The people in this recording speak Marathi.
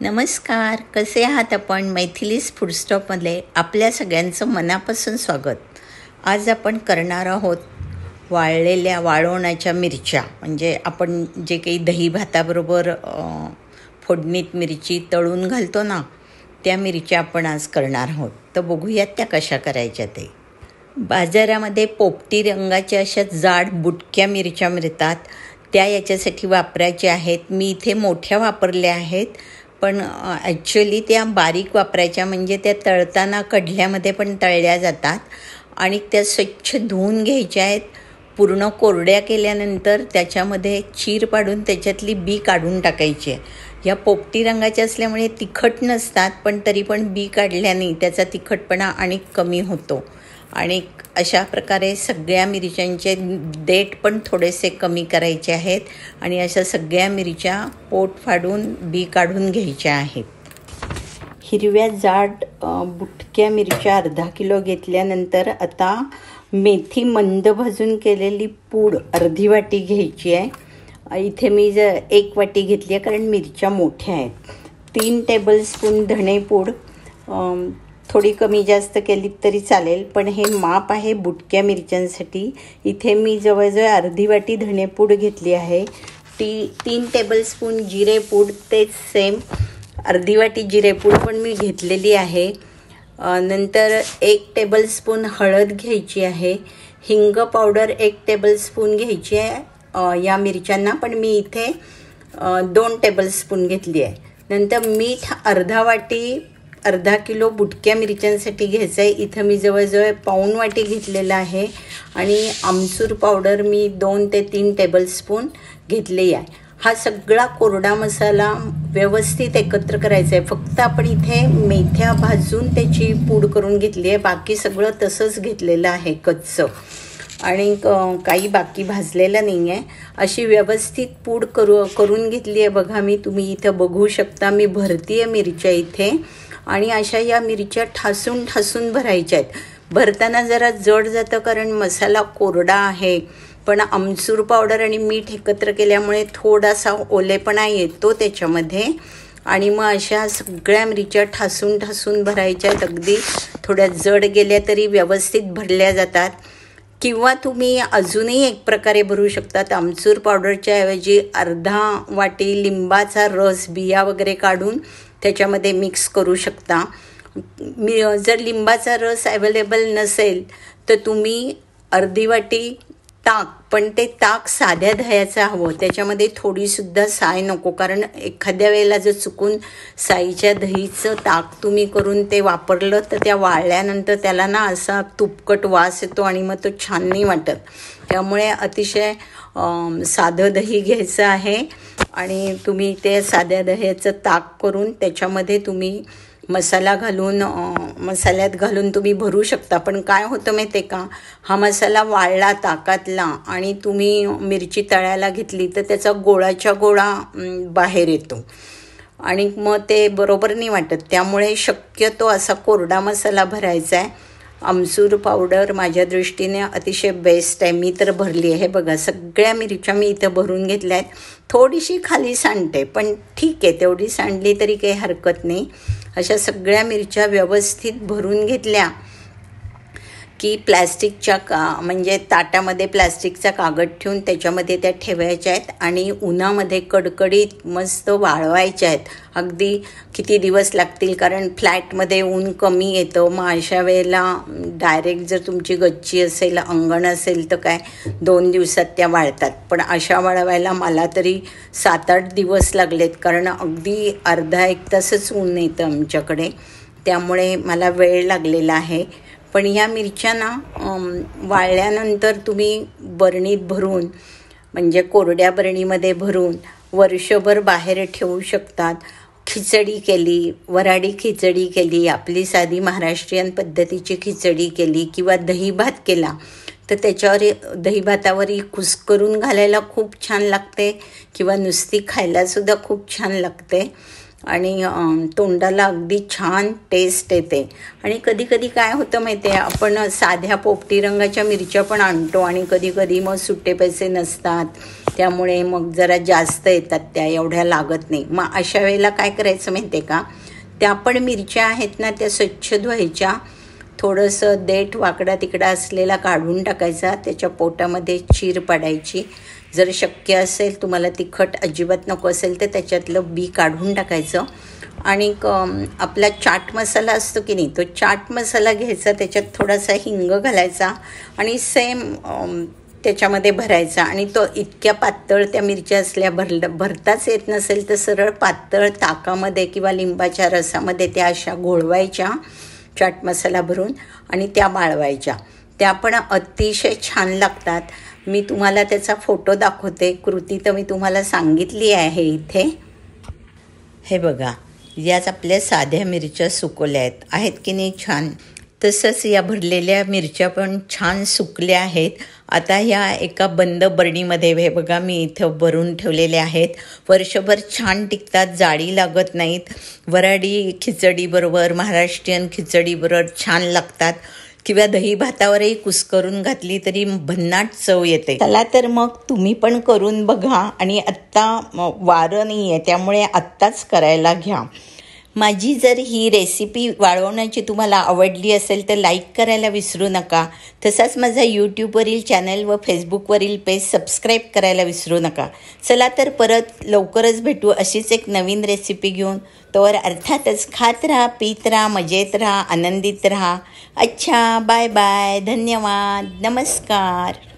नमस्कार, कसे आहात आपण? मैथिलीज फूड स्टॉपमध्ये आपल्या सगळ्यांचं मनापासून स्वागत. आज आपण करणार आहोत वाळवण्याच्या मिरच्या. म्हणजे आपण जे काही दही भाताबरोबर फोडणीत मिरची तळून घालतो ना, त्या मिरच्या आपण आज करणार आहोत. तर बघूयात त्या कशा करायच्या ते. बाजारामध्ये पोपटी रंगाच्या अशा जाड बुटक्या मिरच्या मिळतात. त्या याच्यासाठी वापरायच्या आहेत. मी इथे मोठ्या वापरल्या आहेत, पण ॲक्च्युली त्या बारीक वापरायच्या, म्हणजे त्या तळताना कढल्यामध्ये पण तळल्या जातात. आणि त्या स्वच्छ धुवून घ्यायच्या आहेत. पूर्ण कोरड्या केल्यानंतर त्याच्यामध्ये चीर पाडून त्याच्यातली बी काढून टाकायची आहे. या पोपटी रंगाच्या असल्यामुळे तिखट नसतात, पण तरी पण बी काढल्याने त्याचा तिखटपणा आणि कमी होतो. आणि अशा प्रकारे सगळ्या मिरच्यांचे देठ पण थोडेसे कमी करायचे आहेत. आणि अशा सगळ्या मिरच्या पोट फाडून बी काढून घ्यायच्या आहेत. हिरव्या जाड बुटक्या मिरच्या अर्धा किलो घेतल्यानंतर आता मेथी मंद भाजून केलेली पूड अर्धी वाटी घ्यायची आहे. इथे मी 1 वाटी घेतली आहे, कारण मिरच्या मोठ्या आहेत. 3 टेबलस्पून धणेपूड, थोडी कमी जास्त केली तरी चालेल, पण हे माप आहे बुटक्या मिरच्यांसाठी. इथे मी जवळजवळ अर्धी वाटी धणेपूड घेतली आहे. 3 टेबलस्पून जिरेपूड, तेच सेम अर्धी वाटी जिरेपूड पण मी घेतलेली आहे. नंतर 1 टेबलस्पून हळद घ्यायची आहे. हिंग पावडर 1 टेबलस्पून घ्यायची आहे या मिरच्यांना, पण मी इथे 2 टेबलस्पून घेतली आहे. नंतर मीठ अर्धा किलो बुटक्या मिरच्यांसाठी घ्यायचं आहे. इथं मी जवळजवळ पाऊण वाटी घेतलेलं आहे. आणि आमचूर पावडर मी 2 ते 3 टेबलस्पून घेतली आहे. हा सगळा कोरडा मसाला व्यवस्थित एकत्र करायचा आहे. फक्त आपण इथे मेथ्या भाजून त्याची पूड करून घेतली आहे, बाकी सगळं तसंच घेतलेलं आहे कच्चं, आणि काही बाकी भाजलेलं नाही आहे. अशी व्यवस्थित पूड करून घेतली आहे. बघा, तुम्ही इथं बघू शकता, मी भरती आहे मिरच्या इथे. आणि अशा या मिरच्या ठासून ठासून भरायच्या आहेत. भरताना जरा जड जातं, कारण मसाला कोरडा आहे, पण आमचूर पावडर आणि मीठ एकत्र केल्यामुळे थोडासा ओलेपणा येतो त्याच्यामध्ये. आणि मग अशा सगळ्या मिरच्या ठासून ठासून भरायच्या आहेत. अगदी थोड्या जड गेल्या तरी व्यवस्थित भरल्या जातात. किंवा तुम्ही अजूनही एक प्रकारे भरू शकतात. आमचूर पावडरच्या ऐवजी अर्धा वाटी लिंबाचा रस, बिया वगैरे काढून त्याच्यामध्ये मिक्स करू शकता. जर लिंबाचा रस अवेलेबल नसेल तर तुम्ही अर्धी वाटी ताक, पण ते ताक साध्या दह्याचं हवं, त्याच्यामध्ये थोडीसुद्धा साय नको, कारण एखाद्या वेळेला जर चुकून साईच्या दहीचं ताक तुम्ही करून ते वापरलं तर त्या वाळल्यानंतर त्याला ना असा तुपकट वास येतो आणि मग तो छान नाही वाटत. त्यामुळे अतिशय साधं दही घ्यायचं आहे. आणि तुम्ही ते साध्या दह्याचं ताक करून त्याच्यामध्ये तुम्ही मसाल्यात घालून तुम्ही भरू शकता. पण काय होतं माहिती आहे का, हा मसाला वाळला ताकातला आणि तुम्ही मिरची तळायला घेतली तर त्याचा गोळाच्या गोळा बाहेर येतो आणि मग ते बरोबर नाही वाटत. त्यामुळे शक्यतो असा कोरडा मसाला भरायचा आहे. आमचूर पावडर माझ्या दृष्टीने अतिशय बेस्ट आहे. मी तर भरली आहे. बघा, सगळ्या मिरच्या मी इथं भरून घेतल्या आहेत. थोडीशी खाली सांडते, पण ठीक आहे, तेवढी सांडली तरी काही हरकत नाही. अशा सगळ्या मिरच्या व्यवस्थित भरून घेतल्या की म्हणजे ताटामध्ये प्लॅस्टिकचा कागद ठेवून त्याच्यामध्ये त्या ठेवायच्या आहेत आणि उन्हामध्ये कडकडीत मस्त वाळवायच्या आहेत. अगदी किती दिवस लागतील, कारण फ्लॅटमध्ये ऊन कमी येतं. मग अशा वेळेला डायरेक्ट जर तुमची गच्ची असेल, अंगण असेल, तर काय 2 दिवसात त्या वाळतात. पण अशा वाळवायला मला तरी 7-8 दिवस लागलेत, कारण अगदी अर्धा 1 तासच ऊन येतं आमच्याकडे, त्यामुळे मला वेळ लागलेला आहे. पण ह्या मिरच्या ना वाळल्यानंतर तुम्ही बरणीत भरून, म्हणजे कोरड्या बरणीमध्ये भरून वर्षभर बाहेर ठेवू शकतात. खिचडी केली, वऱ्हाडी खिचडी केली, आपली साधी महाराष्ट्रीयन पद्धतीची खिचडी केली, किंवा दही भात केला तर त्याच्यावर दही भातावरही कुस्करून घालायला खूप छान लागते, किंवा नुसती खायलासुद्धा खूप छान लागते. आणि तोंडाला अगदी छान टेस्ट येते. आणि कधी कधी काय होतं माहिती आहे, आपण साध्या पोपटी रंगाच्या मिरच्या पण आणतो आणि कधी कधी मग सुट्टे पैसे नसतात, त्यामुळे मग जरा जास्त येतात, त्या एवढ्या लागत नाही. मग अशा वेळेला काय करायचं माहिती आहे का, त्या पण मिरच्या आहेत ना त्या स्वच्छ धुवायच्या, थोडंसं देठ वाकडा तिकडा असलेला काढून टाकायचा, त्याच्या पोटामध्ये चीर पाडायची. जर शक्य असेल तुम्हाला तिखट अजिबात नको असेल तर त्याच्यातलं बी काढून टाकायचं. आणि आपला चाट मसाला असतो की नाही, तो चाट मसाला घ्यायचा, त्याच्यात थोडासा हिंग घालायचा आणि सेम त्याच्यामध्ये भरायचा. आणि तो इतक्या पातळ त्या मिरच्या असल्या भरताच येत नसेल तर सरळ पातळ ताकामध्ये किंवा लिंबाच्या रसामध्ये त्या अशा घोळवायच्या चाट मसाला भरून आणि त्या वाळवायच्या. त्या पण अतिशय छान लागतात. मी तुम्हाला त्याचा फोटो दाखवते. कृती तर मी तुम्हाला सांगितली आहे इथे. हे बघा, याच आपल्या साध्या मिरच्या सुकवल्या आहेत की नाही छान. तसंच या भरलेल्या मिरच्या पण छान सुकल्या आहेत. आता ह्या एका बंद बरणीमध्ये हे बघा मी इथं भरून ठेवलेले आहेत. वर्षभर छान टिकतात, जाळी लागत नाहीत. वऱ्हाडी खिचडीबरोबर, महाराष्ट्रीयन खिचडीबरोबर छान लागतात किंवा दही भातावरही कुस्करून घातली तरी भन्नाट चव येते. चला तर मग तुम्ही पण करून बघा. आणि आत्ता वारं नाही आहे त्यामुळे आत्ताच करायला घ्या. माझी जर ही रेसिपी वाळवण्याची तुम्हाला आवडली असेल तर लाईक करायला विसरू नका. तसाच माझा यूट्यूबवरील चॅनल व फेसबुकवरील पेज सबस्क्राईब करायला विसरू नका. चला तर परत लवकरच भेटू अशीच एक नवीन रेसिपी घेऊन. तोवर अर्थातच खात राहा, पीत राहा, मजेत राहा, आनंदित राहा. अच्छा, बाय बाय, धन्यवाद, नमस्कार.